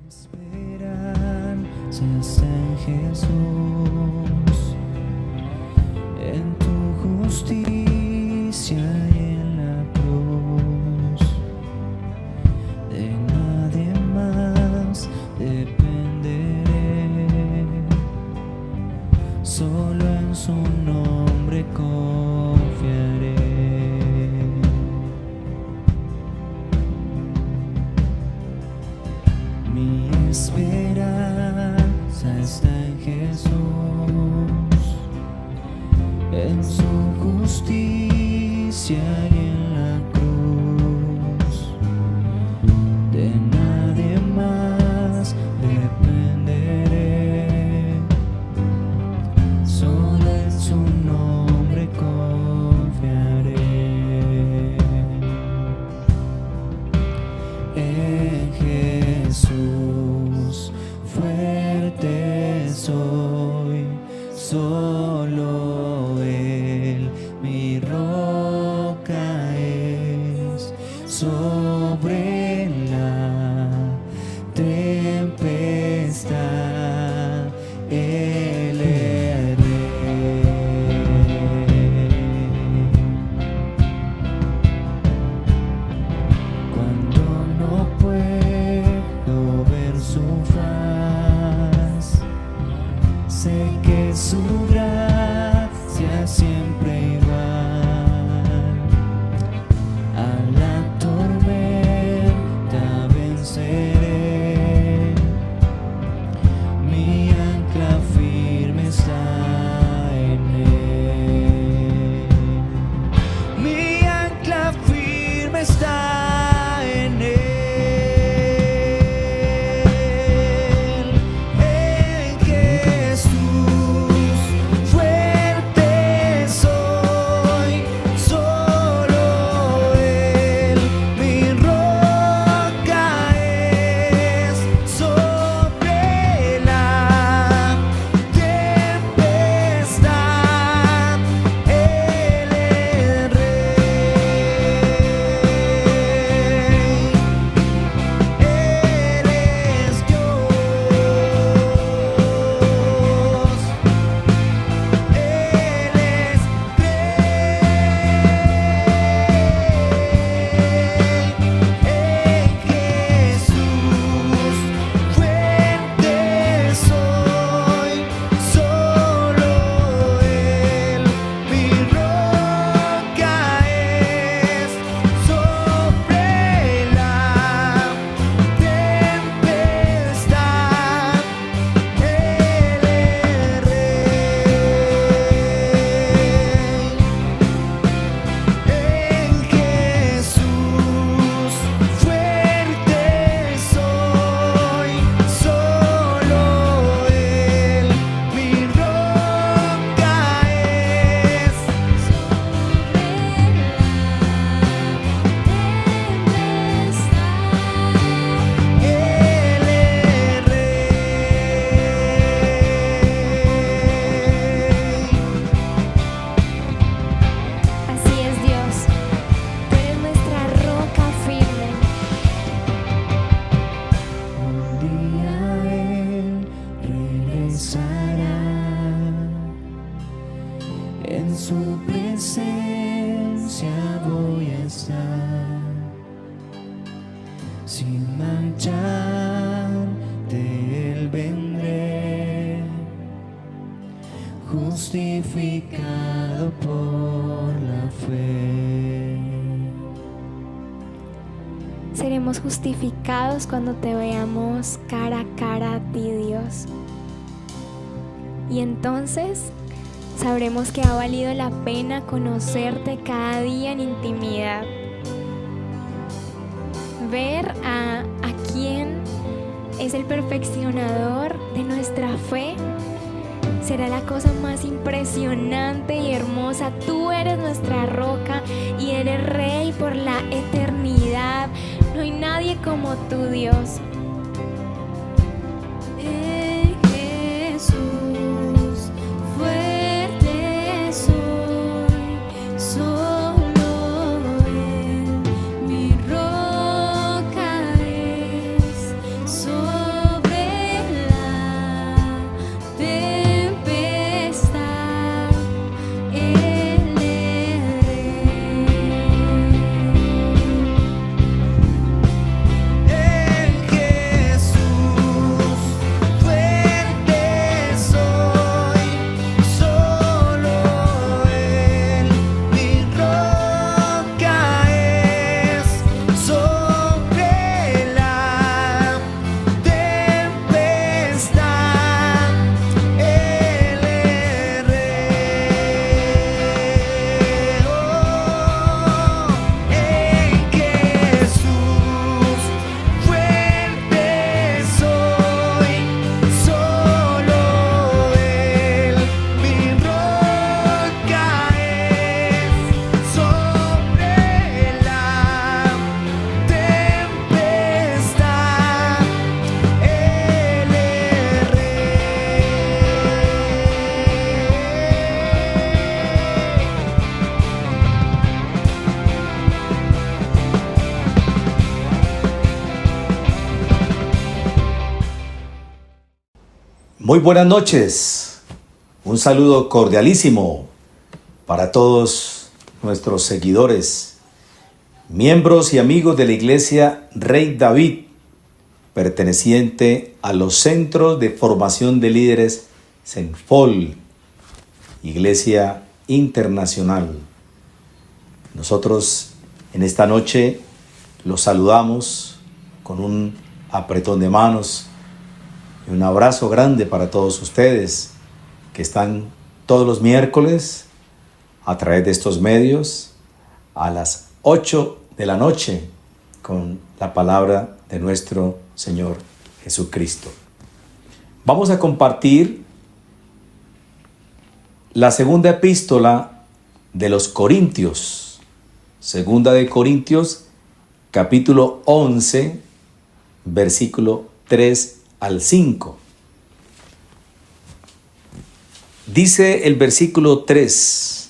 Esperanza está en Jesús, en tu justicia y en la cruz. De nadie más dependeré, solo en su nombre confiaré. Mi esperanza está en Jesús, en su justicia y en la cruz. De nadie más dependeré, solo en su nombre confiaré. En Jesús fuerte soy, solo Él mi roca es. Sobre la tempestad Él es Rey. Cuando no puedo ver su faz, sé que su gracia siempre igual. A la tormenta venceré, mi ancla firme está en Él. Mi ancla firme está en Él. En Jesús fuerte soy, solo Él mi roca es. Sobre la tempestad Él es Rey. Él es Dios. Él es Rey. En Jesús fuerte soy, solo Él mi roca es. Sobre la tempestad Él es Rey. En Jesús fuerte soy, solo Él mi roca es. Él es Rey. Así es, Dios, tú eres nuestra roca firme. Un día Él regresará, en su presencia voy a estar, sin manchar de Él vendré, justificado por la fe. Seremos justificados cuando te veamos cara a cara a ti, Dios. Y entonces sabremos que ha valido la pena conocerte cada día en intimidad. Ver a quién es el perfeccionador de nuestra fe será la cosa más impresionante y hermosa. Tú eres nuestra roca y eres Rey por la eternidad. No hay nadie como tú, Dios. En Jesús fuerte soy, solo Él mi roca es. Muy buenas noches, un saludo cordialísimo para todos nuestros seguidores, miembros y amigos de la Iglesia Rey David, perteneciente a los Centros de Formación de Líderes CENFOL, Iglesia Internacional. Nosotros en esta noche los saludamos con un apretón de manos y un abrazo grande para todos ustedes que están todos los miércoles a través de estos medios a las 8 de la noche con la palabra de nuestro Señor Jesucristo. Vamos a compartir la segunda epístola de los Corintios, segunda de Corintios, capítulo 11, versículo 3 al 5. Dice el versículo 3: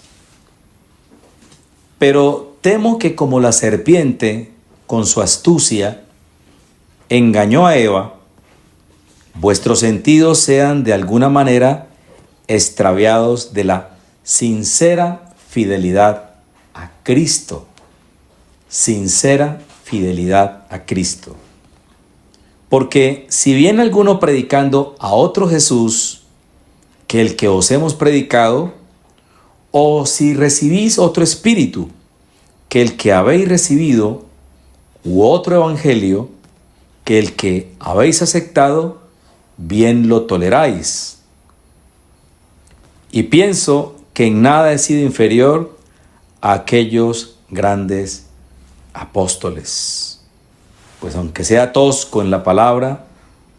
pero temo que como la serpiente con su astucia engañó a Eva, vuestros sentidos sean de alguna manera extraviados de la sincera fidelidad a Cristo. Sincera fidelidad a Cristo. Porque si viene alguno predicando a otro Jesús que el que os hemos predicado, o si recibís otro espíritu que el que habéis recibido, u otro evangelio que el que habéis aceptado, bien lo toleráis. Y pienso que en nada he sido inferior a aquellos grandes apóstoles. Pues aunque sea tosco en la palabra,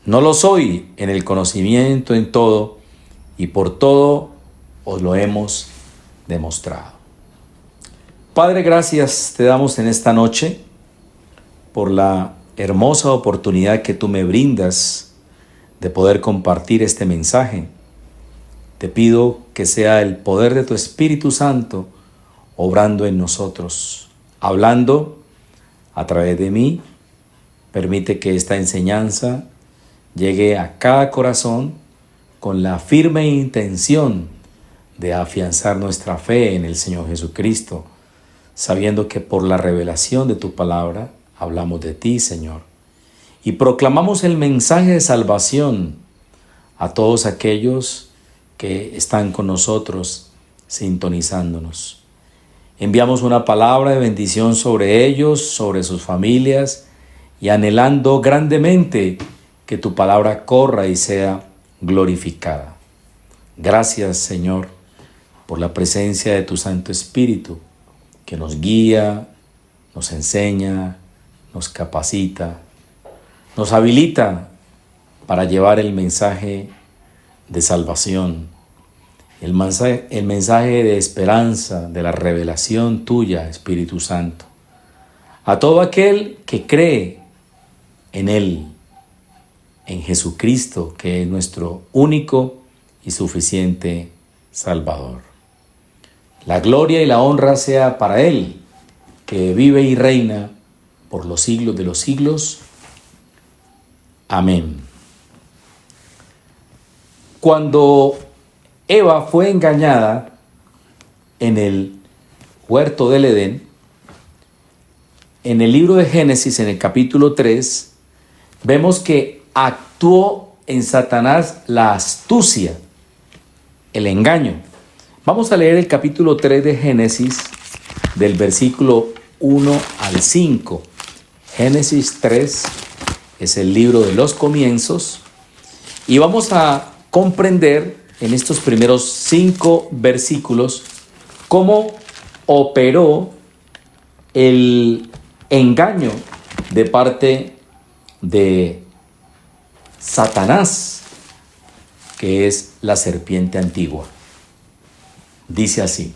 no lo soy en el conocimiento en todo, y por todo os lo hemos demostrado. Padre, gracias te damos en esta noche por la hermosa oportunidad que tú me brindas de poder compartir este mensaje. Te pido que sea el poder de tu Espíritu Santo obrando en nosotros, hablando a través de mí. Permite que esta enseñanza llegue a cada corazón con la firme intención de afianzar nuestra fe en el Señor Jesucristo, sabiendo que por la revelación de tu palabra hablamos de ti, Señor, y proclamamos el mensaje de salvación a todos aquellos que están con nosotros sintonizándonos. Enviamos una palabra de bendición sobre ellos, sobre sus familias, y anhelando grandemente que tu palabra corra y sea glorificada. Gracias, Señor, por la presencia de tu Santo Espíritu, que nos guía, nos enseña, nos capacita, nos habilita para llevar el mensaje de salvación, el mensaje de esperanza, de la revelación tuya, Espíritu Santo, a todo aquel que cree en Él, en Jesucristo, que es nuestro único y suficiente Salvador. La gloria y la honra sea para Él, que vive y reina por los siglos de los siglos. Amén. Cuando Eva fue engañada en el huerto del Edén, en el libro de Génesis, en el capítulo 3, vemos que actuó en Satanás la astucia, el engaño. Vamos a leer el capítulo 3 de Génesis, del versículo 1 al 5. Génesis 3 es el libro de los comienzos, y vamos a comprender en estos primeros 5 versículos cómo operó el engaño de parte de Satanás, que es la serpiente antigua. Dice así: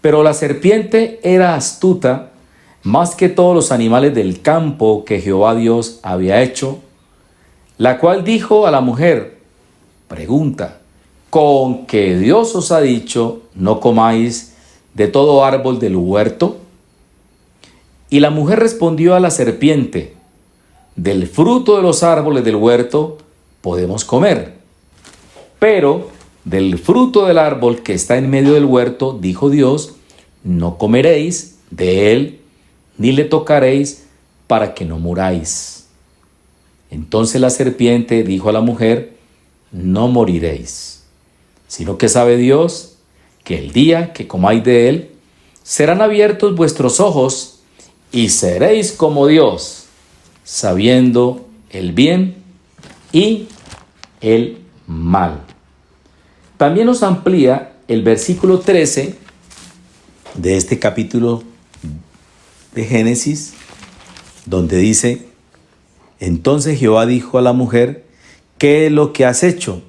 pero la serpiente era astuta más que todos los animales del campo que Jehová Dios había hecho, la cual dijo a la mujer: pregunta, ¿con que Dios os ha dicho, no comáis de todo árbol del huerto? Y la mujer respondió a la serpiente: del fruto de los árboles del huerto podemos comer. Pero del fruto del árbol que está en medio del huerto, dijo Dios, no comeréis de él, ni le tocaréis, para que no muráis. Entonces la serpiente dijo a la mujer, no moriréis, sino que sabe Dios que el día que comáis de él, serán abiertos vuestros ojos y seréis como Dios, sabiendo el bien y el mal. También nos amplía el versículo 13 de este capítulo de Génesis, donde dice, entonces Jehová dijo a la mujer, ¿qué es lo que has hecho?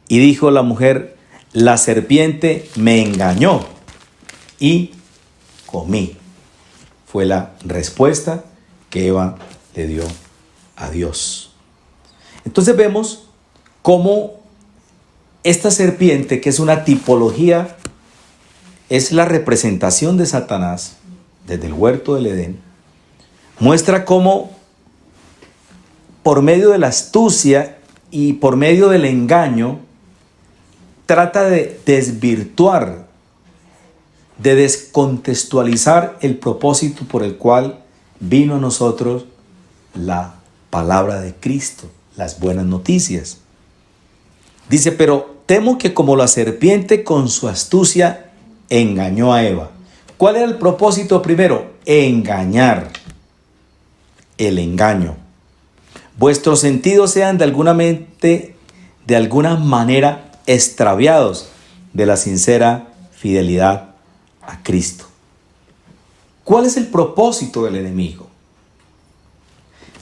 Y dijo la mujer, la serpiente me engañó y comí. Fue la respuesta que Eva le dio a Dios. Entonces vemos cómo esta serpiente, que es una tipología, es la representación de Satanás desde el huerto del Edén, muestra cómo por medio de la astucia y por medio del engaño trata de desvirtuar, de descontextualizar el propósito por el cual vino a nosotros la palabra de Cristo, las buenas noticias. Dice, pero temo que como la serpiente con su astucia engañó a Eva. ¿Cuál era el propósito primero? Engañar. El engaño. Vuestros sentidos sean de alguna manera extraviados de la sincera fidelidad a Cristo. ¿Cuál es el propósito del enemigo?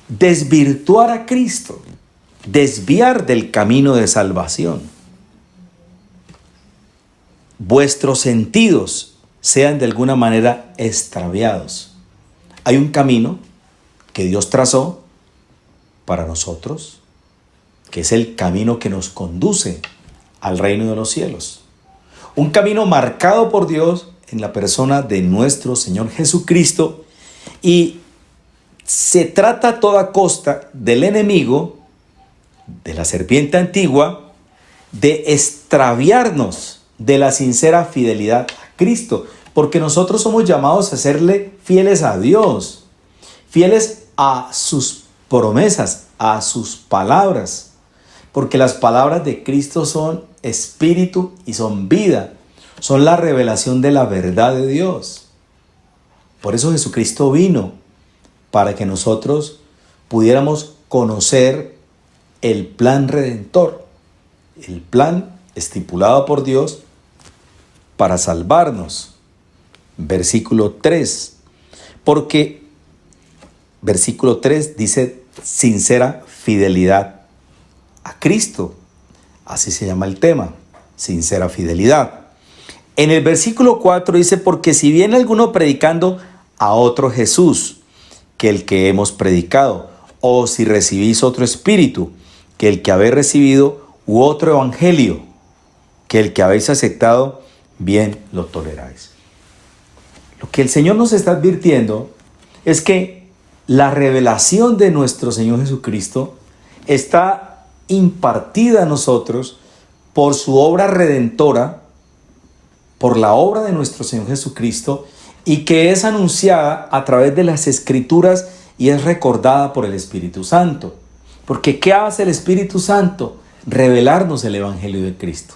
Desvirtuar a Cristo, desviar del camino de salvación. Vuestros sentidos sean de alguna manera extraviados. Hay un camino que Dios trazó para nosotros, que es el camino que nos conduce al reino de los cielos. Un camino marcado por Dios en la persona de nuestro Señor Jesucristo, y se trata a toda costa del enemigo, de la serpiente antigua, de extraviarnos de la sincera fidelidad a Cristo, porque nosotros somos llamados a serle fieles a Dios, fieles a sus promesas, a sus palabras, porque las palabras de Cristo son espíritu y son vida, son la revelación de la verdad de Dios. Por eso Jesucristo vino, para que nosotros pudiéramos conocer el plan redentor, el plan estipulado por Dios para salvarnos. Versículo 3, porque versículo 3 dice sincera fidelidad a Cristo. Así se llama el tema, sincera fidelidad. En el versículo 4 dice, porque si viene alguno predicando a otro Jesús que el que hemos predicado, o si recibís otro espíritu que el que habéis recibido, u otro evangelio que el que habéis aceptado, bien lo toleráis. Lo que el Señor nos está advirtiendo es que la revelación de nuestro Señor Jesucristo está impartida a nosotros por su obra redentora, por la obra de nuestro Señor Jesucristo, y que es anunciada a través de las Escrituras y es recordada por el Espíritu Santo. Porque ¿qué hace el Espíritu Santo? Revelarnos el Evangelio de Cristo.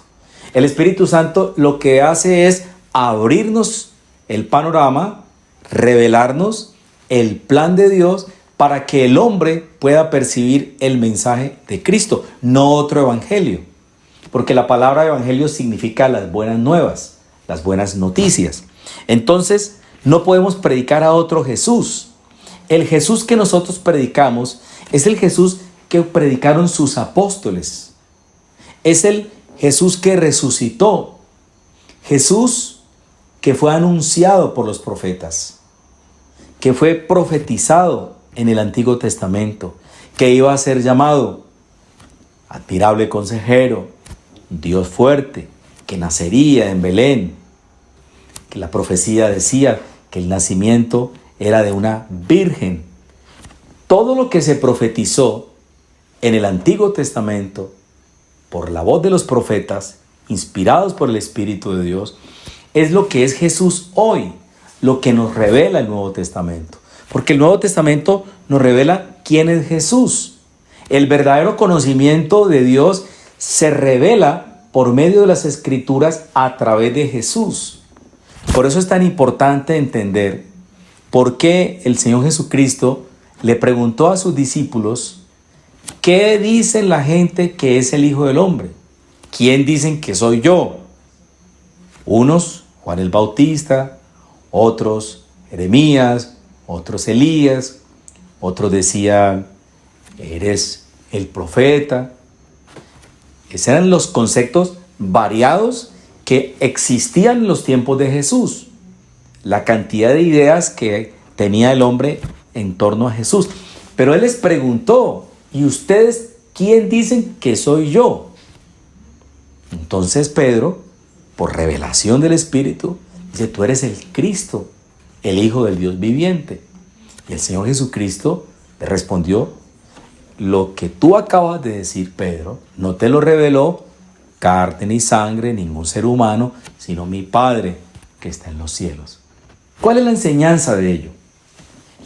El Espíritu Santo lo que hace es abrirnos el panorama, revelarnos el plan de Dios para que el hombre pueda percibir el mensaje de Cristo, no otro evangelio. Porque la palabra evangelio significa las buenas nuevas, las buenas noticias. Entonces, no podemos predicar a otro Jesús. El Jesús que nosotros predicamos es el Jesús que predicaron sus apóstoles. Es el Jesús que resucitó. Jesús que fue anunciado por los profetas, que fue profetizado en el Antiguo Testamento, que iba a ser llamado admirable consejero, Dios fuerte, que nacería en Belén, que la profecía decía que el nacimiento era de una virgen. Todo lo que se profetizó en el Antiguo Testamento, por la voz de los profetas, inspirados por el Espíritu de Dios, es lo que es Jesús hoy, lo que nos revela el Nuevo Testamento. Porque el Nuevo Testamento nos revela quién es Jesús. El verdadero conocimiento de Dios se revela por medio de las Escrituras a través de Jesús. Por eso es tan importante entender por qué el Señor Jesucristo le preguntó a sus discípulos: ¿qué dicen la gente que es el Hijo del Hombre? ¿Quién dicen que soy yo? Unos, Juan el Bautista, otros, Jeremías, otros, Elías, otros decían, eres el profeta. Esos eran los conceptos variados que existían en los tiempos de Jesús. La cantidad de ideas que tenía el hombre en torno a Jesús. Pero él les preguntó: ¿y ustedes quién dicen que soy yo? Entonces Pedro, por revelación del Espíritu, dice: tú eres el Cristo, el Hijo del Dios viviente. Y el Señor Jesucristo le respondió: lo que tú acabas de decir, Pedro, no te lo reveló carne ni sangre, ningún ser humano, sino mi Padre que está en los cielos. ¿Cuál es la enseñanza de ello?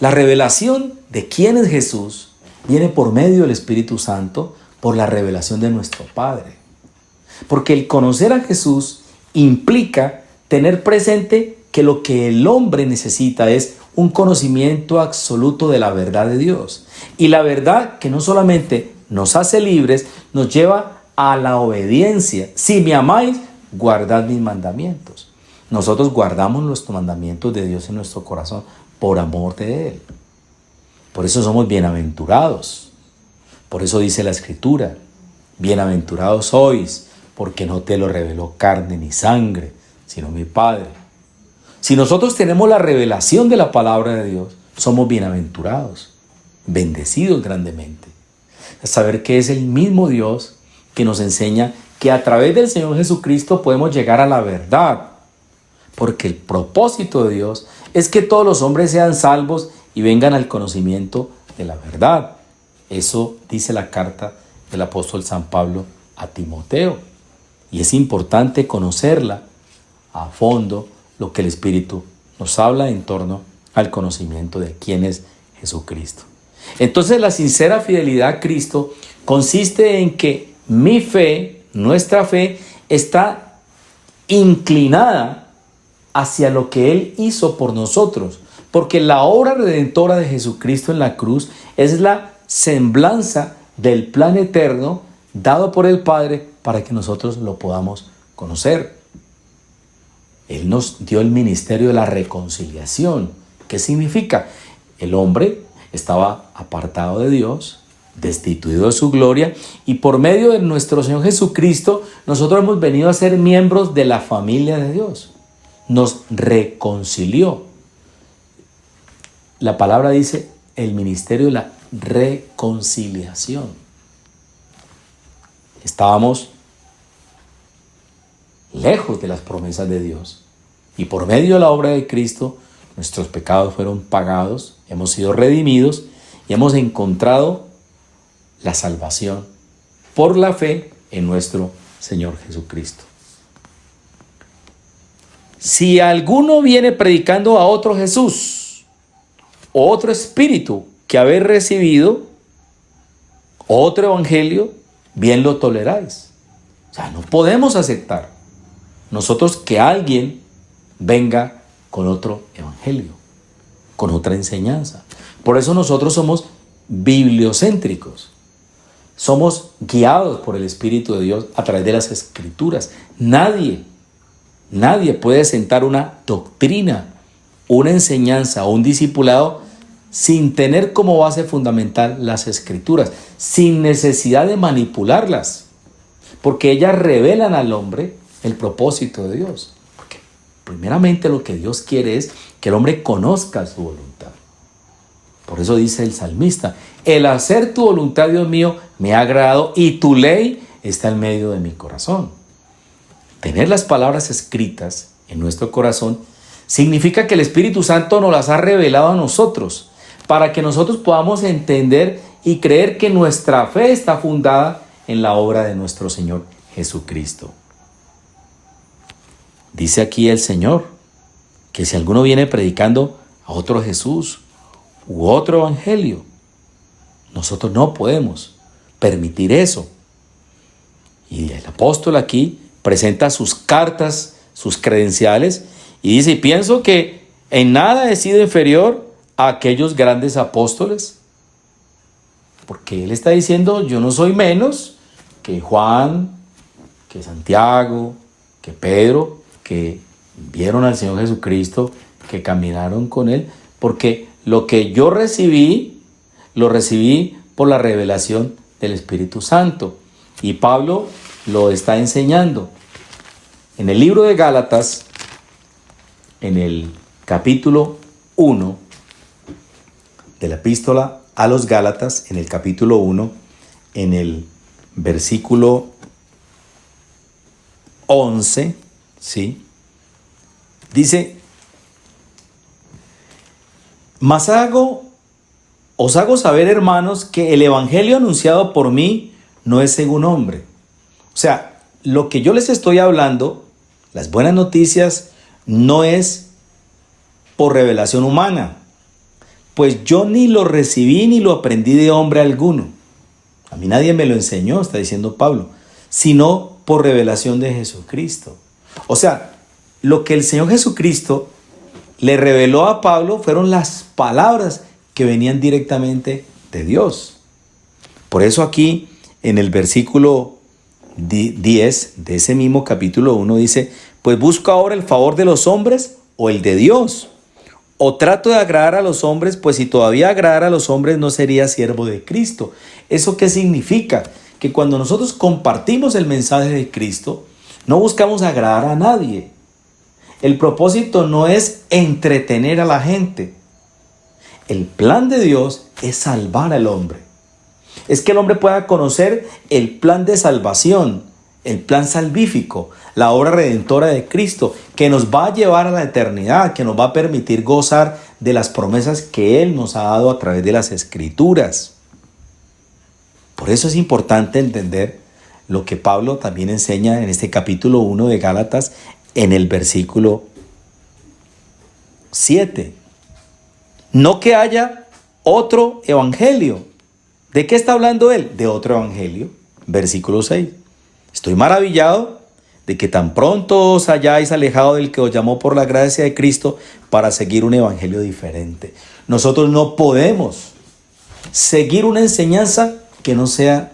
La revelación de quién es Jesús viene por medio del Espíritu Santo, por la revelación de nuestro Padre. Porque el conocer a Jesús implica tener presente que lo que el hombre necesita es un conocimiento absoluto de la verdad de Dios. Y la verdad que no solamente nos hace libres, nos lleva a la obediencia. Si me amáis, guardad mis mandamientos. Nosotros guardamos los mandamientos de Dios en nuestro corazón por amor de Él. Por eso somos bienaventurados. Por eso dice la Escritura: bienaventurados sois, porque no te lo reveló carne ni sangre, sino mi Padre. Si nosotros tenemos la revelación de la palabra de Dios, somos bienaventurados, bendecidos grandemente. A saber que es el mismo Dios que nos enseña que a través del Señor Jesucristo podemos llegar a la verdad. Porque el propósito de Dios es que todos los hombres sean salvos y vengan al conocimiento de la verdad. Eso dice la carta del apóstol San Pablo a Timoteo. Y es importante conocerla a fondo, lo que el Espíritu nos habla en torno al conocimiento de quién es Jesucristo. Entonces, la sincera fidelidad a Cristo consiste en que mi fe, nuestra fe, está inclinada hacia lo que Él hizo por nosotros. Porque la obra redentora de Jesucristo en la cruz es la semblanza del plan eterno dado por el Padre para que nosotros lo podamos conocer. Él nos dio el ministerio de la reconciliación. ¿Qué significa? El hombre estaba apartado de Dios, destituido de su gloria, y por medio de nuestro Señor Jesucristo, nosotros hemos venido a ser miembros de la familia de Dios. Nos reconcilió. La palabra dice el ministerio de la reconciliación. Estábamos lejos de las promesas de Dios, y por medio de la obra de Cristo nuestros pecados fueron pagados, hemos sido redimidos y hemos encontrado la salvación por la fe en nuestro Señor Jesucristo. Si alguno viene predicando a otro Jesús o otro espíritu que habéis recibido, otro evangelio, bien lo toleráis. O sea, no podemos aceptar nosotros que alguien venga con otro evangelio, con otra enseñanza. Por eso nosotros somos bibliocéntricos. Somos guiados por el Espíritu de Dios a través de las Escrituras. Nadie puede sentar una doctrina, una enseñanza o un discipulado sin tener como base fundamental las Escrituras, sin necesidad de manipularlas, porque ellas revelan al hombre el propósito de Dios. Porque primeramente lo que Dios quiere es que el hombre conozca su voluntad. Por eso dice el salmista: el hacer tu voluntad, Dios mío, me ha agradado, y tu ley está en medio de mi corazón. Tener las palabras escritas en nuestro corazón significa que el Espíritu Santo nos las ha revelado a nosotros, para que nosotros podamos entender y creer que nuestra fe está fundada en la obra de nuestro Señor Jesucristo. Dice aquí el Señor que si alguno viene predicando a otro Jesús u otro evangelio, nosotros no podemos permitir eso. Y el apóstol aquí presenta sus cartas, sus credenciales, y dice, y pienso que en nada he sido inferior a aquellos grandes apóstoles, porque él está diciendo, yo no soy menos que Juan, que Santiago, que Pedro, que vieron al Señor Jesucristo, que caminaron con él, porque lo que yo recibí, lo recibí por la revelación del Espíritu Santo. Y Pablo lo está enseñando. En el libro de Gálatas, en el capítulo 1 de la epístola a los Gálatas, en el capítulo 1, en el versículo 11, ¿sí? Dice, mas os hago saber, hermanos, que el evangelio anunciado por mí no es según hombre. O sea, lo que yo les estoy hablando, las buenas noticias, no es por revelación humana, pues yo ni lo recibí ni lo aprendí de hombre alguno. A mí nadie me lo enseñó, está diciendo Pablo, sino por revelación de Jesucristo. O sea, lo que el Señor Jesucristo le reveló a Pablo fueron las palabras que venían directamente de Dios. Por eso aquí en el versículo 10 de ese mismo capítulo 1 dice, pues busco ahora el favor de los hombres o el de Dios, o trato de agradar a los hombres, pues si todavía agradara a los hombres no sería siervo de Cristo. ¿Eso qué significa? Que cuando nosotros compartimos el mensaje de Cristo, no buscamos agradar a nadie. El propósito no es entretener a la gente. El plan de Dios es salvar al hombre. Es que el hombre pueda conocer el plan de salvación, el plan salvífico, la obra redentora de Cristo, que nos va a llevar a la eternidad, que nos va a permitir gozar de las promesas que Él nos ha dado a través de las Escrituras. Por eso es importante entender lo que Pablo también enseña en este capítulo 1 de Gálatas, en el versículo 7. No que haya otro evangelio. ¿De qué está hablando él? De otro evangelio. Versículo 6. Estoy maravillado de que tan pronto os hayáis alejado del que os llamó por la gracia de Cristo para seguir un evangelio diferente. Nosotros no podemos seguir una enseñanza que no sea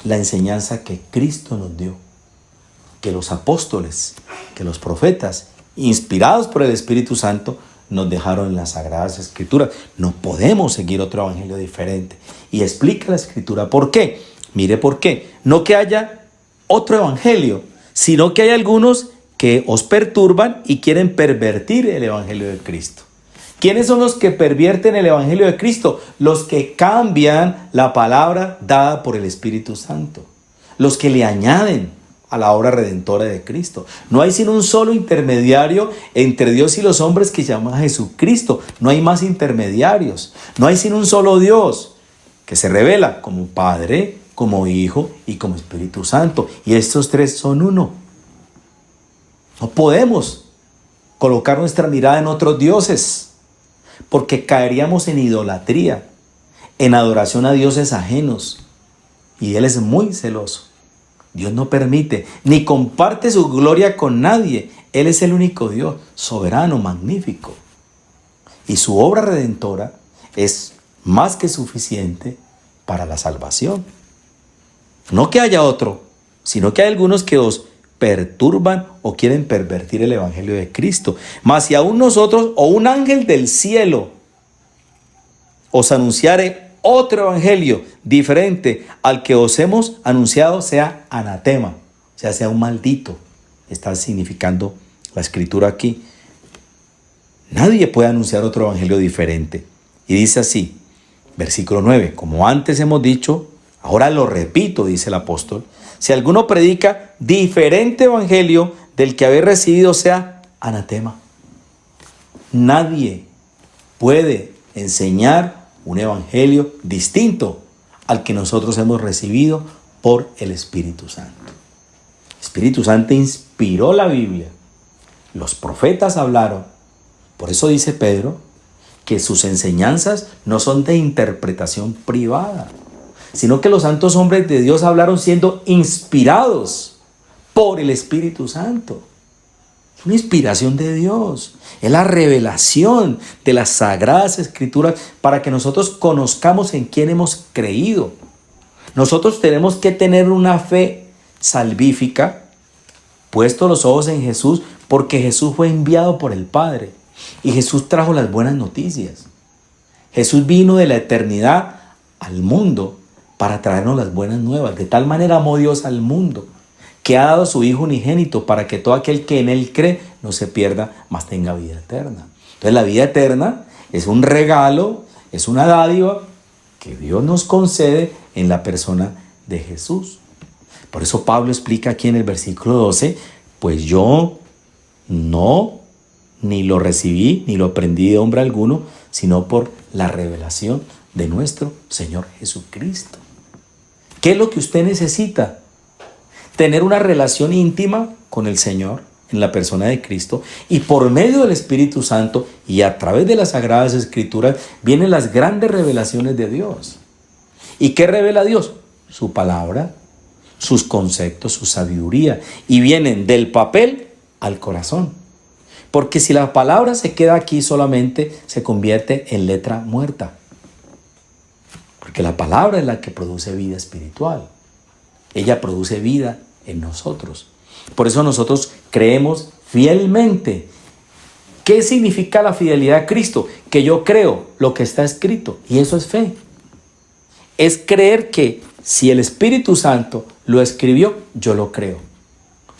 la enseñanza que Cristo nos dio, que los apóstoles, que los profetas, inspirados por el Espíritu Santo, nos dejaron en las Sagradas Escrituras. No podemos seguir otro evangelio diferente. Y explica la Escritura por qué. Mire por qué. No que haya otro evangelio, sino que hay algunos que os perturban y quieren pervertir el evangelio de Cristo. ¿Quiénes son los que pervierten el evangelio de Cristo? Los que cambian la palabra dada por el Espíritu Santo. Los que le añaden a la obra redentora de Cristo. No hay sino un solo intermediario entre Dios y los hombres que se llama Jesucristo. No hay más intermediarios. No hay sino un solo Dios que se revela como Padre, como Hijo y como Espíritu Santo. Y estos tres son uno. No podemos colocar nuestra mirada en otros dioses, porque caeríamos en idolatría, en adoración a dioses ajenos. Y Él es muy celoso. Dios no permite, ni comparte su gloria con nadie. Él es el único Dios, soberano, magnífico. Y su obra redentora es más que suficiente para la salvación. No que haya otro, sino que hay algunos que os perturban o quieren pervertir el evangelio de Cristo. Mas si aún nosotros o un ángel del cielo os anunciare otro evangelio diferente al que os hemos anunciado, sea anatema, o sea, sea un maldito. Está significando la Escritura aquí. Nadie puede anunciar otro evangelio diferente. Y dice así, versículo 9, como antes hemos dicho, ahora lo repito, dice el apóstol, si alguno predica diferente evangelio del que habéis recibido, sea anatema. Nadie puede enseñar un evangelio distinto al que nosotros hemos recibido por el Espíritu Santo. El Espíritu Santo inspiró la Biblia. Los profetas hablaron. Por eso dice Pedro que sus enseñanzas no son de interpretación privada, sino que los santos hombres de Dios hablaron siendo inspirados por el Espíritu Santo. Es una inspiración de Dios. Es la revelación de las sagradas escrituras para que nosotros conozcamos en quién hemos creído. Nosotros tenemos que tener una fe salvífica, puesto los ojos en Jesús, porque Jesús fue enviado por el Padre y Jesús trajo las buenas noticias. Jesús vino de la eternidad al mundo para traernos las buenas nuevas. De tal manera amó Dios al mundo, que ha dado a su Hijo unigénito para que todo aquel que en Él cree no se pierda, mas tenga vida eterna. Entonces la vida eterna es un regalo, es una dádiva que Dios nos concede en la persona de Jesús. Por eso Pablo explica aquí en el versículo 12, pues yo no ni lo recibí ni lo aprendí de hombre alguno, sino por la revelación de nuestro Señor Jesucristo. ¿Qué es lo que usted necesita? Tener una relación íntima con el Señor en la persona de Cristo, y por medio del Espíritu Santo y a través de las Sagradas Escrituras vienen las grandes revelaciones de Dios. ¿Y qué revela Dios? Su palabra, sus conceptos, su sabiduría, y vienen del papel al corazón. Porque si la palabra se queda aquí solamente, se convierte en letra muerta. Porque la palabra es la que produce vida espiritual. Ella produce vida en nosotros. Por eso nosotros creemos fielmente. ¿Qué significa la fidelidad a Cristo? Que yo creo lo que está escrito, y eso es fe. Es creer que si el Espíritu Santo lo escribió, yo lo creo.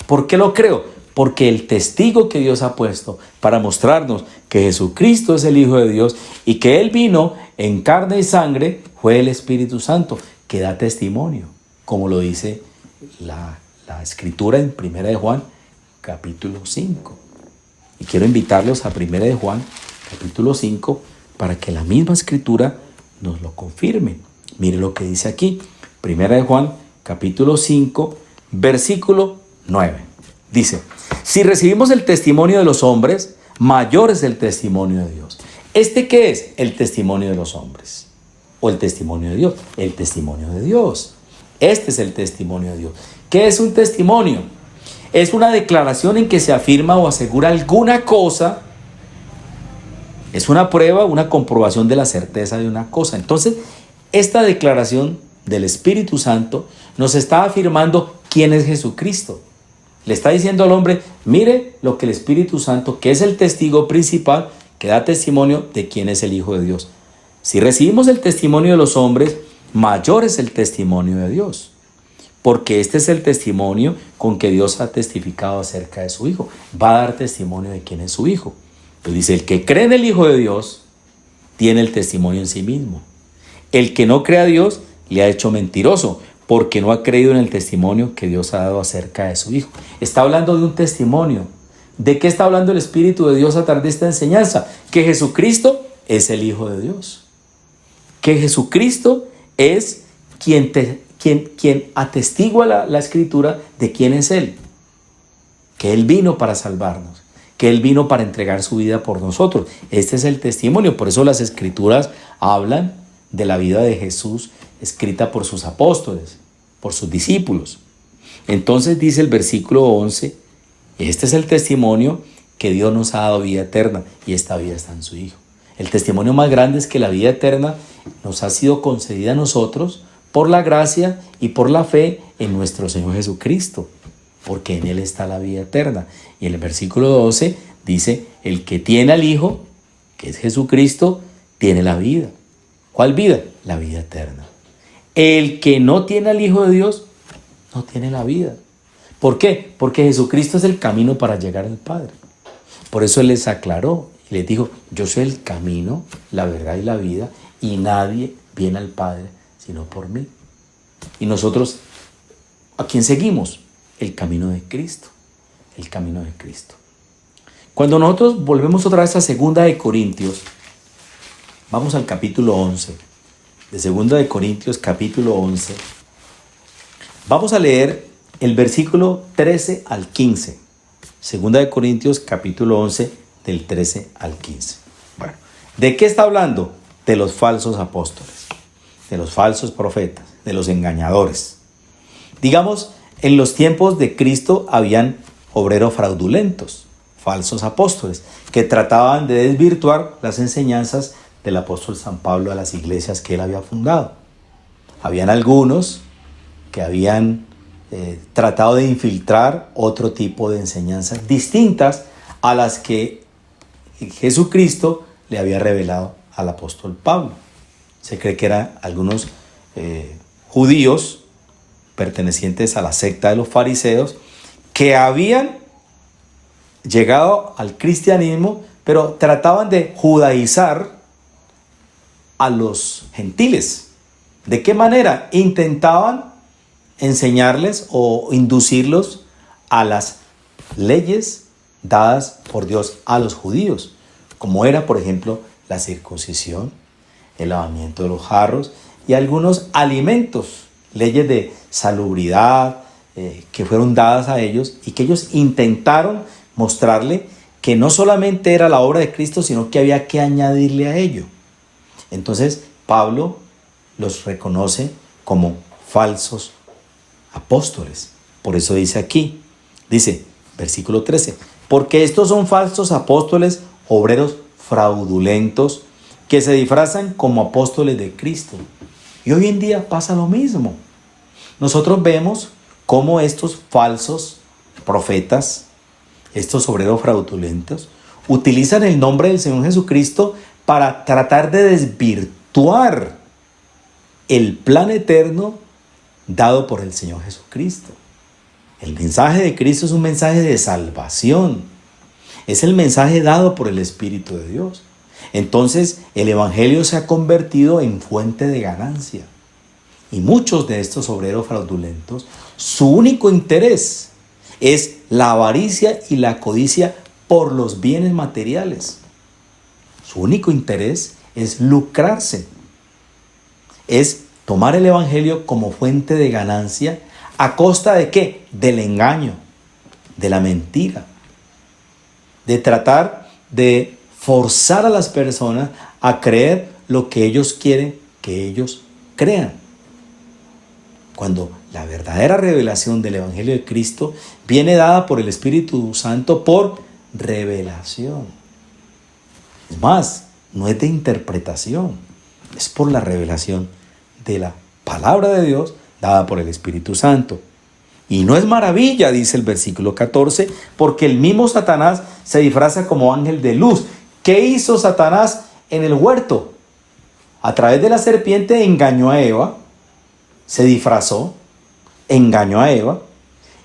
¿Por qué lo creo? Porque el testigo que Dios ha puesto para mostrarnos que Jesucristo es el Hijo de Dios y que Él vino en carne y sangre fue el Espíritu Santo, que da testimonio, como lo dice la Escritura en 1 de Juan, capítulo 5. Y quiero invitarlos a 1 de Juan, capítulo 5, para que la misma Escritura nos lo confirme. Mire lo que dice aquí, 1 de Juan, capítulo 5, versículo 9. Dice, si recibimos el testimonio de los hombres, mayor es el testimonio de Dios. ¿Este qué es? El testimonio de los hombres. ¿O el testimonio de Dios? El testimonio de Dios. Este es el testimonio de Dios. ¿Qué es un testimonio? Es una declaración en que se afirma o asegura alguna cosa. Es una prueba, una comprobación de la certeza de una cosa. Entonces, esta declaración del Espíritu Santo nos está afirmando quién es Jesucristo. Le está diciendo al hombre, mire lo que el Espíritu Santo, que es el testigo principal, que da testimonio de quién es el Hijo de Dios. Si recibimos el testimonio de los hombres, mayor es el testimonio de Dios. Porque este es el testimonio con que Dios ha testificado acerca de su Hijo. Va a dar testimonio de quién es su Hijo. Pues dice, el que cree en el Hijo de Dios, tiene el testimonio en sí mismo. El que no cree a Dios, le ha hecho mentiroso, porque no ha creído en el testimonio que Dios ha dado acerca de su Hijo. Está hablando de un testimonio. ¿De qué está hablando el Espíritu de Dios a través de esta enseñanza? Que Jesucristo es el Hijo de Dios. Que Jesucristo es quien atestigua la Escritura de quién es Él. Que Él vino para salvarnos. Que Él vino para entregar su vida por nosotros. Este es el testimonio. Por eso las Escrituras hablan de la vida de Jesús escrita por sus apóstoles, por sus discípulos. Entonces dice el versículo 11, este es el testimonio que Dios nos ha dado vida eterna, y esta vida está en su Hijo. El testimonio más grande es que la vida eterna nos ha sido concedida a nosotros por la gracia y por la fe en nuestro Señor Jesucristo, porque en Él está la vida eterna. Y en el versículo 12 dice, el que tiene al Hijo, que es Jesucristo, tiene la vida. ¿Cuál vida? La vida eterna. El que no tiene al Hijo de Dios, no tiene la vida. ¿Por qué? Porque Jesucristo es el camino para llegar al Padre. Por eso Él les aclaró y les dijo, yo soy el camino, la verdad y la vida, y nadie viene al Padre sino por mí. Y nosotros, ¿a quién seguimos? El camino de Cristo. El camino de Cristo. Cuando nosotros volvemos otra vez a 2 de Corintios, vamos al capítulo 11, de 2 Corintios capítulo 11, vamos a leer el versículo 13 al 15. 2 Corintios capítulo 11, del 13 al 15. Bueno, ¿de qué está hablando? De los falsos apóstoles, de los falsos profetas, de los engañadores. Digamos, en los tiempos de Cristo habían obreros fraudulentos, falsos apóstoles, que trataban de desvirtuar las enseñanzas del apóstol San Pablo a las iglesias que él había fundado. Habían algunos que habían tratado de infiltrar otro tipo de enseñanzas distintas a las que Jesucristo le había revelado al apóstol Pablo. Se cree que eran algunos judíos pertenecientes a la secta de los fariseos que habían llegado al cristianismo, pero trataban de judaizar a los gentiles. ¿De qué manera? Intentaban enseñarles o inducirlos a las leyes dadas por Dios a los judíos, como era, por ejemplo, la circuncisión, el lavamiento de los jarros y algunos alimentos, leyes de salubridad que fueron dadas a ellos y que ellos intentaron mostrarle que no solamente era la obra de Cristo, sino que había que añadirle a ello. Entonces Pablo los reconoce como falsos apóstoles. Por eso dice aquí, dice, versículo 13, porque estos son falsos apóstoles, obreros fraudulentos, que se disfrazan como apóstoles de Cristo. Y hoy en día pasa lo mismo. Nosotros vemos cómo estos falsos profetas, estos obreros fraudulentos, utilizan el nombre del Señor Jesucristo para tratar de desvirtuar el plan eterno dado por el Señor Jesucristo. El mensaje de Cristo es un mensaje de salvación. Es el mensaje dado por el Espíritu de Dios. Entonces, el Evangelio se ha convertido en fuente de ganancia. Y muchos de estos obreros fraudulentos, su único interés es la avaricia y la codicia por los bienes materiales. Su único interés es lucrarse. Es tomar el Evangelio como fuente de ganancia a costa de ¿qué? Del engaño, de la mentira, de tratar de forzar a las personas a creer lo que ellos quieren que ellos crean. Cuando la verdadera revelación del Evangelio de Cristo viene dada por el Espíritu Santo por revelación. Es más, no es de interpretación, es por la revelación de la palabra de Dios dada por el Espíritu Santo. Y no es maravilla, dice el versículo 14, porque el mismo Satanás se disfraza como ángel de luz. ¿Qué hizo Satanás en el huerto? A través de la serpiente engañó a Eva, se disfrazó, engañó a Eva,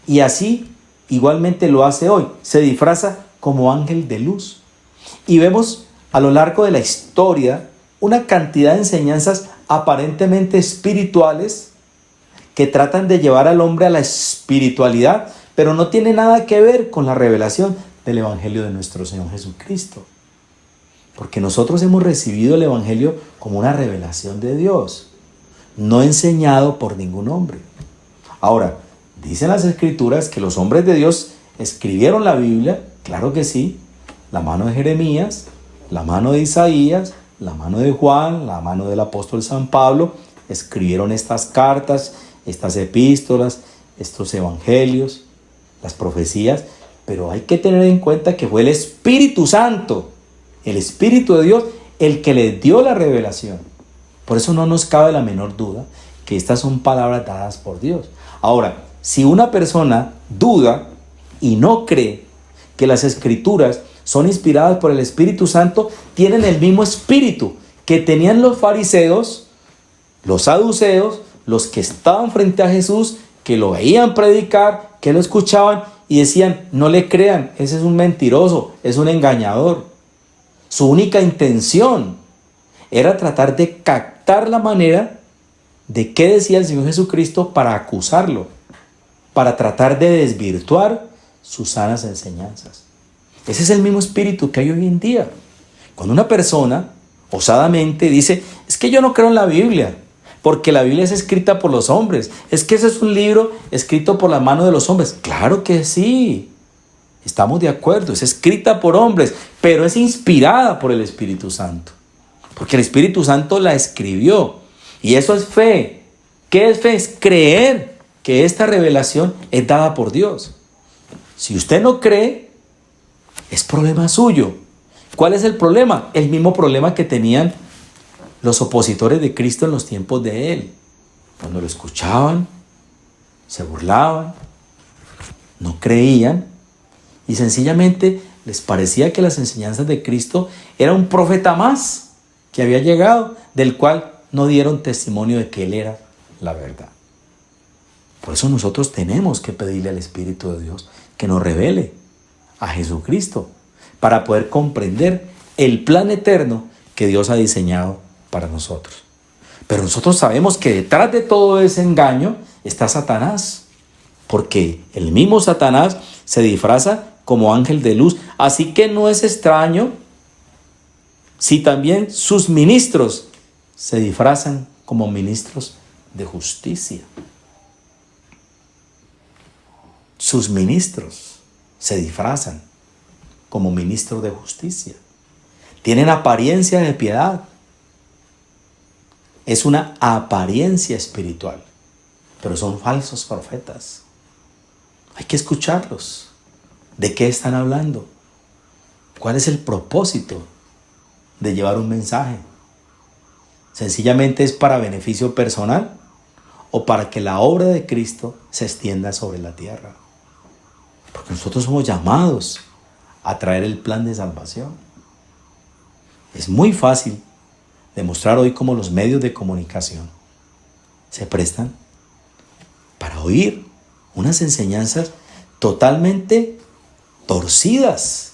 y así igualmente lo hace hoy, se disfraza como ángel de luz. Y vemos a lo largo de la historia una cantidad de enseñanzas aparentemente espirituales que tratan de llevar al hombre a la espiritualidad, pero no tiene nada que ver con la revelación del Evangelio de nuestro Señor Jesucristo. Porque nosotros hemos recibido el Evangelio como una revelación de Dios, no enseñado por ningún hombre. Ahora, dicen las Escrituras que los hombres de Dios escribieron la Biblia, claro que sí, la mano de Jeremías, la mano de Isaías, la mano de Juan, la mano del apóstol San Pablo, escribieron estas cartas, estas epístolas, estos evangelios, las profecías, pero hay que tener en cuenta que fue el Espíritu Santo, el Espíritu de Dios, el que les dio la revelación. Por eso no nos cabe la menor duda que estas son palabras dadas por Dios. Ahora, si una persona duda y no cree que las Escrituras son inspiradas por el Espíritu Santo, tienen el mismo espíritu que tenían los fariseos, los saduceos, los que estaban frente a Jesús, que lo veían predicar, que lo escuchaban y decían, no le crean, ese es un mentiroso, es un engañador. Su única intención era tratar de captar la manera de qué decía el Señor Jesucristo para acusarlo, para tratar de desvirtuar sus sanas enseñanzas. Ese es el mismo espíritu que hay hoy en día. Cuando una persona osadamente dice, es que yo no creo en la Biblia, porque la Biblia es escrita por los hombres. Es que ese es un libro escrito por la mano de los hombres. Claro que sí, estamos de acuerdo, es escrita por hombres, pero es inspirada por el Espíritu Santo, porque el Espíritu Santo la escribió. Y eso es fe. ¿Qué es fe? Es creer que esta revelación es dada por Dios. Si usted no cree, es problema suyo. ¿Cuál es el problema? El mismo problema que tenían los opositores de Cristo en los tiempos de Él. Cuando lo escuchaban, se burlaban, no creían y sencillamente les parecía que las enseñanzas de Cristo era un profeta más que había llegado, del cual no dieron testimonio de que Él era la verdad. Por eso nosotros tenemos que pedirle al Espíritu de Dios que nos revele a Jesucristo para poder comprender el plan eterno que Dios ha diseñado para nosotros. Pero nosotros sabemos que detrás de todo ese engaño está Satanás, porque el mismo Satanás se disfraza como ángel de luz. Así que no es extraño si también sus ministros se disfrazan como ministros de justicia. Sus ministros se disfrazan como ministros de justicia. Tienen apariencia de piedad. Es una apariencia espiritual, pero son falsos profetas. Hay que escucharlos. ¿De qué están hablando? ¿Cuál es el propósito de llevar un mensaje? ¿Sencillamente es para beneficio personal o para que la obra de Cristo se extienda sobre la tierra? Porque nosotros somos llamados a traer el plan de salvación. Es muy fácil demostrar hoy cómo los medios de comunicación se prestan para oír unas enseñanzas totalmente torcidas,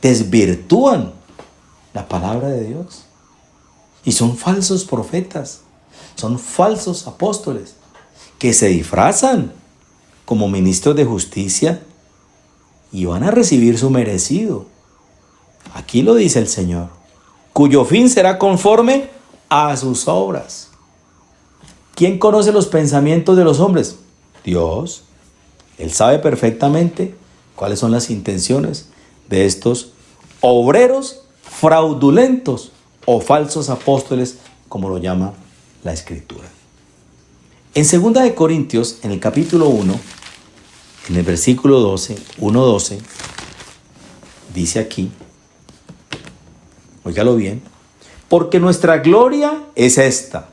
desvirtúan la palabra de Dios. Y son falsos profetas, son falsos apóstoles que se disfrazan como ministros de justicia y van a recibir su merecido. Aquí lo dice el Señor, cuyo fin será conforme a sus obras. ¿Quién conoce los pensamientos de los hombres? Dios. Él sabe perfectamente cuáles son las intenciones de estos obreros fraudulentos o falsos apóstoles, como lo llama la Escritura. En 2 Corintios, en el capítulo 1, en el versículo 12, 1:12, dice aquí, óigalo bien, porque nuestra gloria es esta,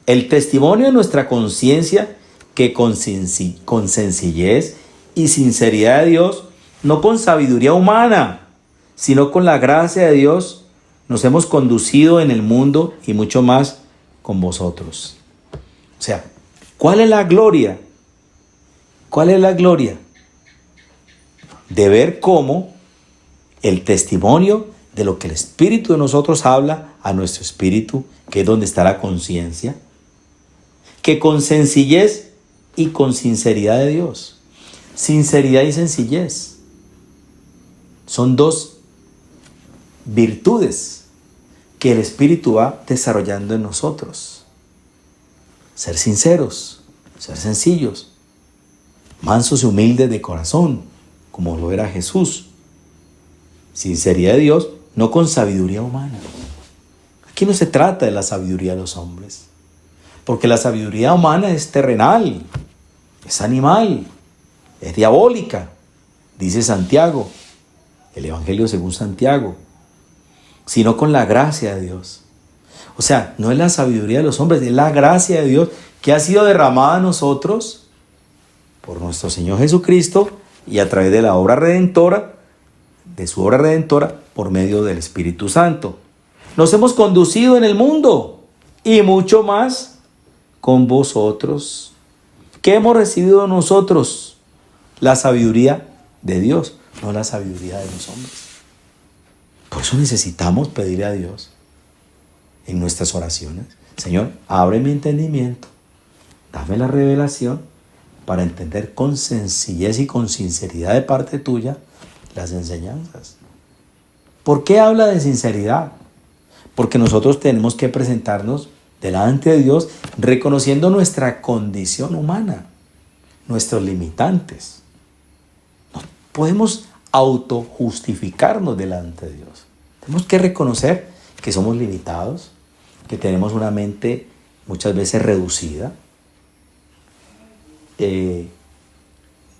el testimonio de nuestra conciencia, que con sencillez y sinceridad de Dios, no con sabiduría humana, sino con la gracia de Dios, nos hemos conducido en el mundo y mucho más con vosotros. O sea, ¿cuál es la gloria? ¿Cuál es la gloria? De ver cómo el testimonio de lo que el Espíritu de nosotros habla a nuestro espíritu, que es donde está la conciencia, que con sencillez y con sinceridad de Dios. Sinceridad y sencillez son dos virtudes que el Espíritu va desarrollando en nosotros. Ser sinceros, ser sencillos, mansos y humildes de corazón, como lo era Jesús. Sinceridad de Dios, no con sabiduría humana. Aquí no se trata de la sabiduría de los hombres, porque la sabiduría humana es terrenal, es animal, es diabólica, dice Santiago, el Evangelio según Santiago, sino con la gracia de Dios. O sea, no es la sabiduría de los hombres, es la gracia de Dios que ha sido derramada a nosotros por nuestro Señor Jesucristo y a través de la obra redentora, de su obra redentora por medio del Espíritu Santo. Nos hemos conducido en el mundo y mucho más con vosotros. ¿Qué hemos recibido nosotros? La sabiduría de Dios, no la sabiduría de los hombres. Por eso necesitamos pedirle a Dios en nuestras oraciones: Señor, abre mi entendimiento, dame la revelación para entender con sencillez y con sinceridad de parte tuya las enseñanzas. ¿Por qué habla de sinceridad? Porque nosotros tenemos que presentarnos delante de Dios, reconociendo nuestra condición humana, nuestros limitantes. No podemos autojustificarnos delante de Dios. Tenemos que reconocer que somos limitados, que tenemos una mente muchas veces reducida,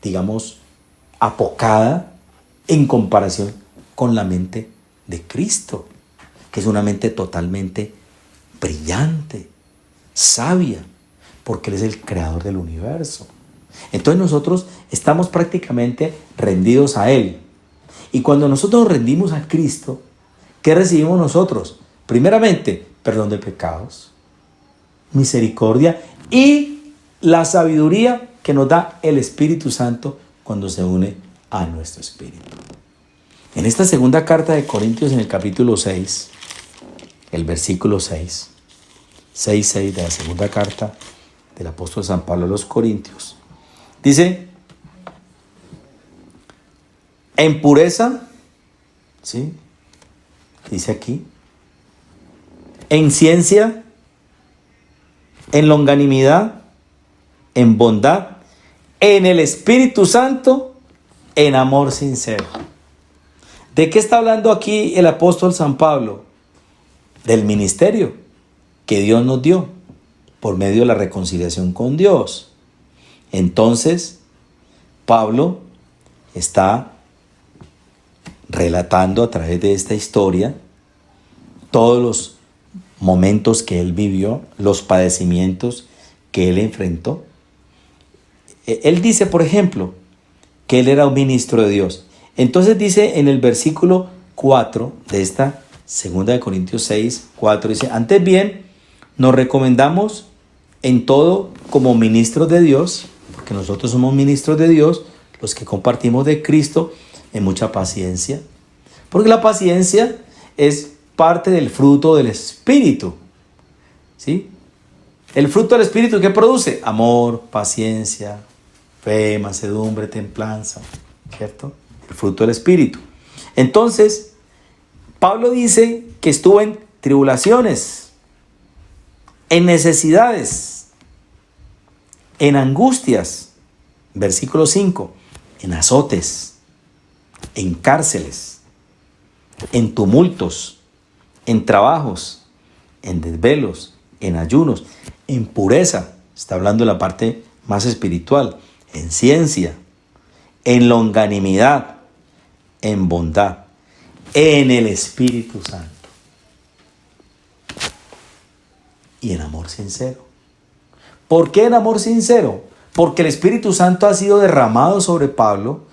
digamos, apocada en comparación con la mente de Cristo, que es una mente totalmente brillante, sabia, porque Él es el creador del universo. Entonces nosotros estamos prácticamente rendidos a Él. Y cuando nosotros nos rendimos a Cristo, ¿qué recibimos nosotros? Primeramente, perdón de pecados, misericordia y la sabiduría que nos da el Espíritu Santo cuando se une a nuestro espíritu. En esta segunda carta de Corintios, en el capítulo 6, el versículo 6 de la segunda carta del apóstol San Pablo a los Corintios, dice: en pureza, ¿sí? Dice aquí, en ciencia, en longanimidad, en bondad, en el Espíritu Santo, en amor sincero. ¿De qué está hablando aquí el apóstol San Pablo? Del ministerio que Dios nos dio por medio de la reconciliación con Dios. Entonces, Pablo está relatando a través de esta historia todos los momentos que él vivió, los padecimientos que él enfrentó. Él dice, por ejemplo, que él era un ministro de Dios. Entonces dice en el versículo 4 de esta segunda de Corintios 6, 4, dice: antes bien, nos recomendamos en todo como ministros de Dios, porque nosotros somos ministros de Dios, los que compartimos de Cristo, en mucha paciencia, porque la paciencia es parte del fruto del Espíritu, ¿sí? El fruto del Espíritu, ¿qué produce? Amor, paciencia, fe, mansedumbre, templanza, ¿cierto? El fruto del Espíritu. Entonces, Pablo dice que estuvo en tribulaciones, en necesidades, en angustias, versículo 5, en azotes, en cárceles, en tumultos, en trabajos, en desvelos, en ayunos, en pureza, está hablando de la parte más espiritual, en ciencia, en longanimidad, en bondad, en el Espíritu Santo y en amor sincero. ¿Por qué en amor sincero? Porque el Espíritu Santo ha sido derramado sobre Pablo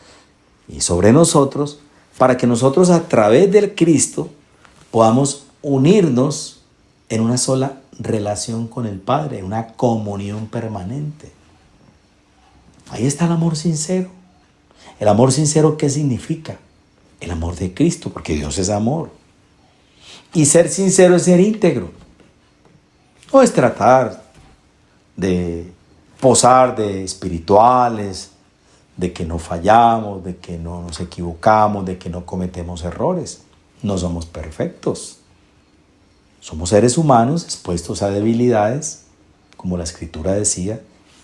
y sobre nosotros para que nosotros a través del Cristo podamos unirnos en una sola relación con el Padre, en una comunión permanente. Ahí está el amor sincero. ¿El amor sincero qué significa? El amor de Cristo, porque Dios es amor. Y ser sincero es ser íntegro. No es tratar de posar de espirituales, de que no fallamos, de que no nos equivocamos, de que no cometemos errores. No somos perfectos. Somos seres humanos expuestos a debilidades, como la Escritura decía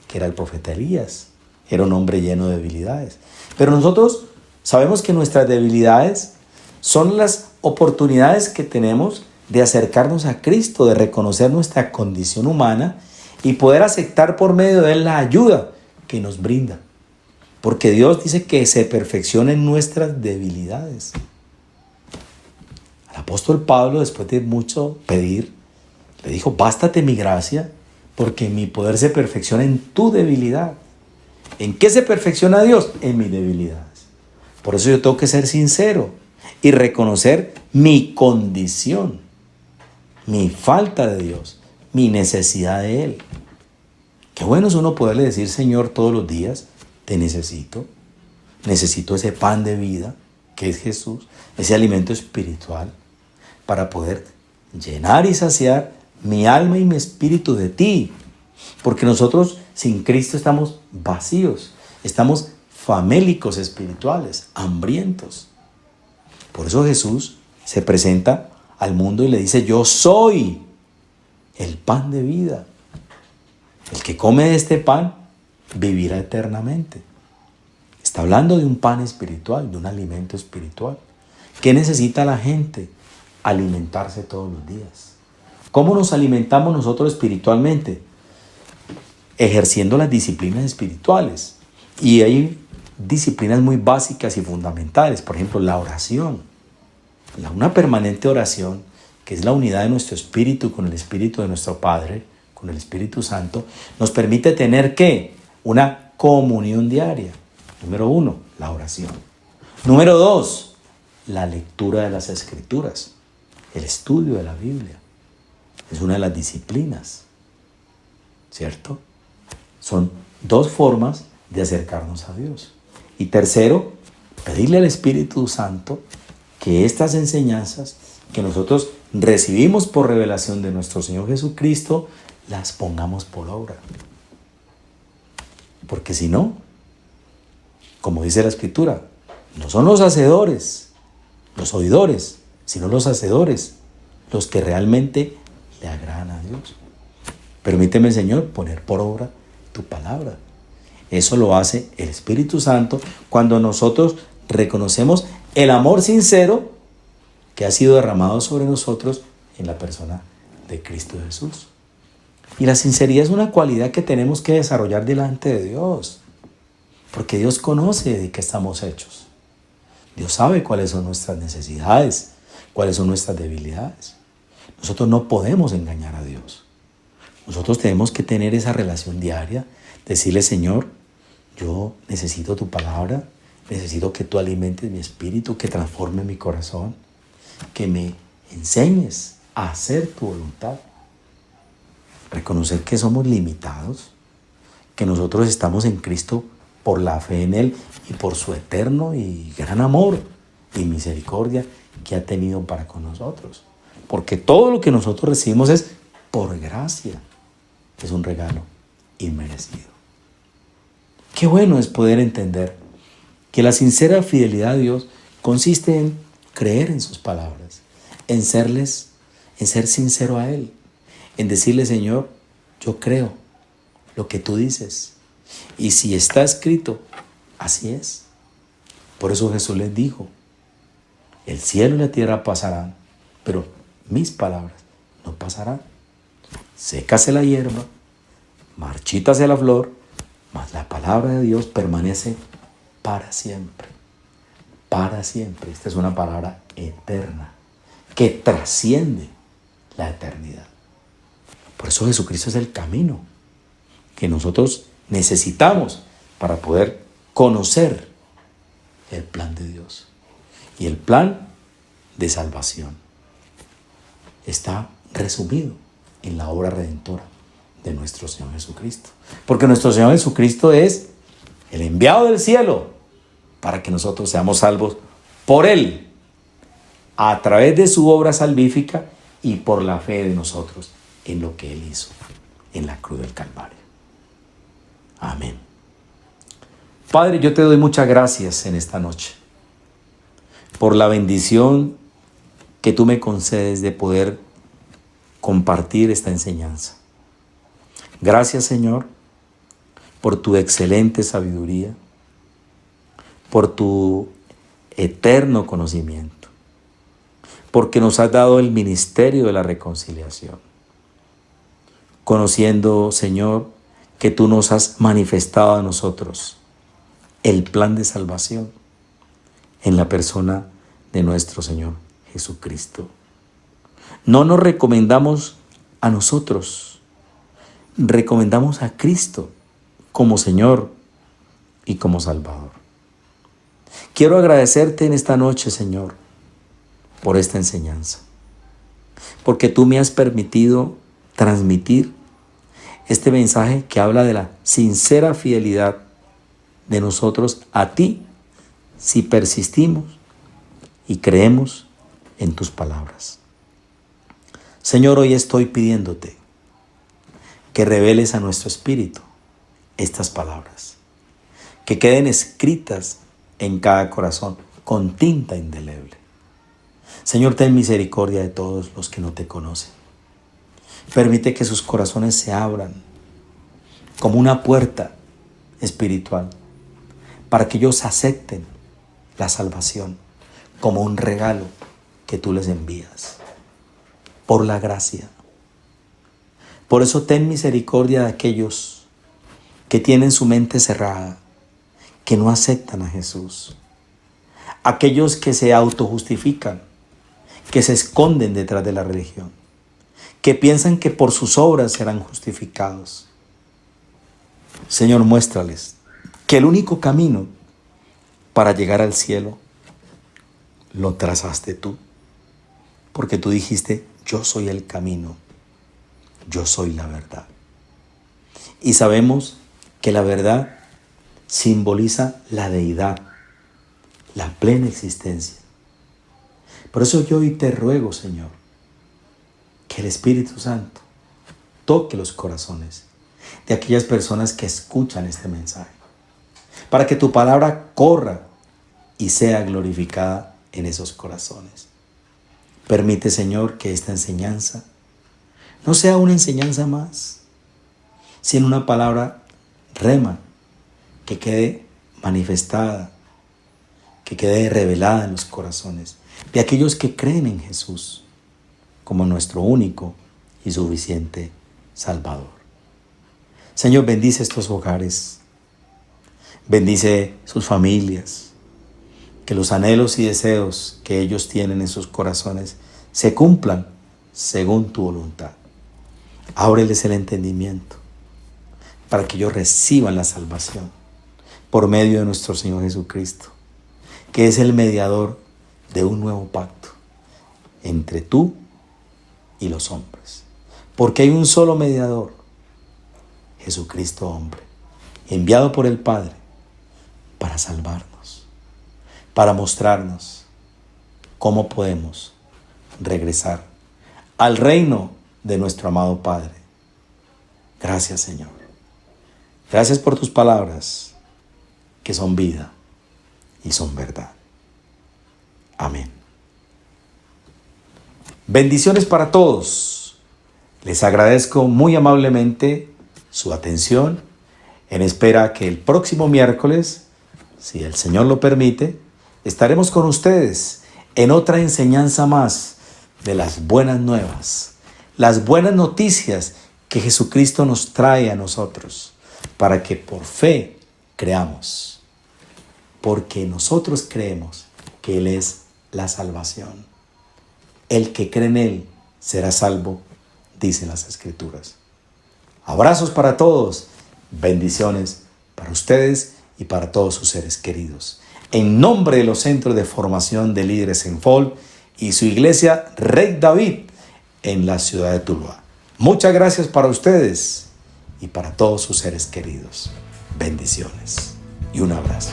que era el profeta Elías. Era un hombre lleno de debilidades. Pero nosotros sabemos que nuestras debilidades son las oportunidades que tenemos de acercarnos a Cristo, de reconocer nuestra condición humana y poder aceptar por medio de Él la ayuda que nos brinda. Porque Dios dice que se perfeccionen nuestras debilidades. Al apóstol Pablo, después de mucho pedir, le dijo: bástate mi gracia, porque mi poder se perfecciona en tu debilidad. ¿En qué se perfecciona Dios? En mis debilidades. Por eso yo tengo que ser sincero y reconocer mi condición, mi falta de Dios, mi necesidad de Él. Qué bueno es uno poderle decir: Señor, todos los días te necesito. Necesito ese pan de vida que es Jesús, ese alimento espiritual, para poder llenar y saciar mi alma y mi espíritu de ti. Porque nosotros sin Cristo estamos vacíos, estamos famélicos espirituales, hambrientos. Por eso Jesús se presenta al mundo y le dice: yo soy el pan de vida. El que come de este pan vivirá eternamente. Está hablando de un pan espiritual, de un alimento espiritual. ¿Qué necesita la gente? Alimentarse todos los días. ¿Cómo nos alimentamos nosotros espiritualmente? Ejerciendo las disciplinas espirituales. Y hay disciplinas muy básicas y fundamentales. Por ejemplo, la oración. Una permanente oración, que es la unidad de nuestro espíritu con el espíritu de nuestro Padre, con el Espíritu Santo, nos permite tener ¿qué? Una comunión diaria. Número 1, la oración. Número 2, la lectura de las Escrituras, el estudio de la Biblia. Es una de las disciplinas, ¿cierto? Son 2 formas de acercarnos a Dios. Y tercero, pedirle al Espíritu Santo que estas enseñanzas que nosotros recibimos por revelación de nuestro Señor Jesucristo, las pongamos por obra. Porque si no, como dice la Escritura, no son los hacedores, los oidores, sino los hacedores, los que realmente le agradan a Dios. Permíteme, Señor, poner por obra tu palabra. Eso lo hace el Espíritu Santo cuando nosotros reconocemos el amor sincero que ha sido derramado sobre nosotros en la persona de Cristo Jesús. Y la sinceridad es una cualidad que tenemos que desarrollar delante de Dios, porque Dios conoce de qué estamos hechos. Dios sabe cuáles son nuestras necesidades, cuáles son nuestras debilidades. Nosotros no podemos engañar a Dios. Nosotros tenemos que tener esa relación diaria, decirle: Señor, yo necesito tu palabra, necesito que tú alimentes mi espíritu, que transforme mi corazón, que me enseñes a hacer tu voluntad. Reconocer que somos limitados, que nosotros estamos en Cristo por la fe en Él y por su eterno y gran amor y misericordia que ha tenido para con nosotros. Porque todo lo que nosotros recibimos es por gracia, es un regalo inmerecido. Qué bueno es poder entender que la sincera fidelidad a Dios consiste en creer en sus palabras, en ser sincero a Él, en decirle: Señor, yo creo lo que tú dices, y si está escrito, así es. Por eso Jesús les dijo: el cielo y la tierra pasarán, pero mis palabras no pasarán. Sécase la hierba, marchítase la flor, mas la palabra de Dios permanece para siempre. Para siempre. Esta es una palabra eterna que trasciende la eternidad. Por eso Jesucristo es el camino que nosotros necesitamos para poder conocer el plan de Dios. Y el plan de salvación está resumido en la obra redentora de nuestro Señor Jesucristo. Porque nuestro Señor Jesucristo es el enviado del cielo para que nosotros seamos salvos por Él, a través de su obra salvífica y por la fe de nosotros en lo que Él hizo en la cruz del Calvario. Amén. Padre, yo te doy muchas gracias en esta noche por la bendición que tú me concedes de poder compartir esta enseñanza. Gracias, Señor, por tu excelente sabiduría, por tu eterno conocimiento, porque nos has dado el ministerio de la reconciliación, conociendo, Señor, que tú nos has manifestado a nosotros el plan de salvación en la persona de nuestro Señor Jesucristo. No nos recomendamos a nosotros, recomendamos a Cristo como Señor y como Salvador. Quiero agradecerte en esta noche, Señor, por esta enseñanza, porque tú me has permitido transmitir este mensaje que habla de la sincera fidelidad de nosotros a ti, si persistimos y creemos en tus palabras. Señor, hoy estoy pidiéndote que reveles a nuestro espíritu estas palabras, que queden escritas en cada corazón con tinta indeleble. Señor, ten misericordia de todos los que no te conocen. Permite que sus corazones se abran como una puerta espiritual para que ellos acepten la salvación como un regalo que tú les envías por la gracia. Por eso ten misericordia de aquellos que tienen su mente cerrada, que no aceptan a Jesús. Aquellos que se autojustifican, que se esconden detrás de la religión, que piensan que por sus obras serán justificados. Señor, muéstrales que el único camino para llegar al cielo lo trazaste tú, porque tú dijiste, yo soy el camino, yo soy la verdad. Y sabemos que la verdad simboliza la deidad, la plena existencia. Por eso yo hoy te ruego, Señor, que el Espíritu Santo toque los corazones de aquellas personas que escuchan este mensaje, para que tu palabra corra y sea glorificada en esos corazones. Permite, Señor, que esta enseñanza no sea una enseñanza más, sino una palabra rema que quede manifestada, que quede revelada en los corazones de aquellos que creen en Jesús como nuestro único y suficiente Salvador. Señor, bendice estos hogares, bendice sus familias, que los anhelos y deseos que ellos tienen en sus corazones se cumplan según tu voluntad. Ábreles el entendimiento para que ellos reciban la salvación por medio de nuestro Señor Jesucristo, que es el mediador de un nuevo pacto entre tú y los hombres. Porque hay un solo mediador, Jesucristo hombre, enviado por el Padre para salvarnos, para mostrarnos cómo podemos regresar al reino de nuestro amado Padre. Gracias, Señor. Gracias por tus palabras, que son vida y son verdad. Amén. Bendiciones para todos. Les agradezco muy amablemente su atención, en espera que el próximo miércoles, si el Señor lo permite, estaremos con ustedes en otra enseñanza más de las buenas nuevas, las buenas noticias que Jesucristo nos trae a nosotros, para que por fe creamos, porque nosotros creemos que Él es la salvación. El que cree en Él será salvo, dicen las Escrituras. Abrazos para todos, bendiciones para ustedes y para todos sus seres queridos. En nombre de los Centros de Formación de Líderes en FOL y su iglesia Rey David en la ciudad de Tuluá. Muchas gracias para ustedes y para todos sus seres queridos. Bendiciones y un abrazo.